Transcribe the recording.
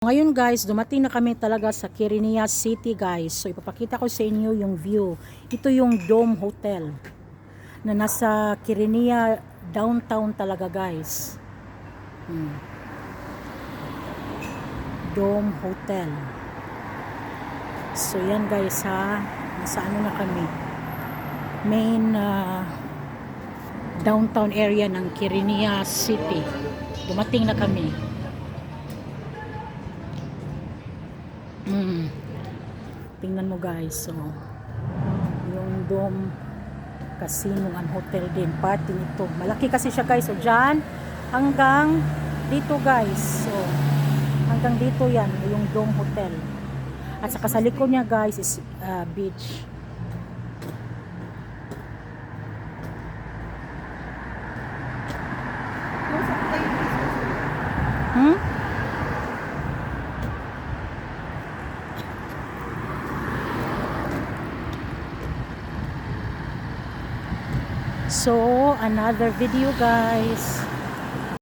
Ngayon guys, dumating na kami talaga sa Quirinias City guys. So ipapakita ko sa inyo yung view. Ito yung Dome Hotel na nasa Quirinias downtown talaga guys. Dome Hotel. So yan guys ha. Nasa ano na kami. Main downtown area ng Quirinias City. Dumating na kami. Tingnan mo guys, so yung Dome Casino and Hotel din, party nito. Malaki kasi siya guys, so dyan hanggang dito guys, so hanggang dito yan yung Dome Hotel, at saka sa likod niya guys is beach. So, another video guys.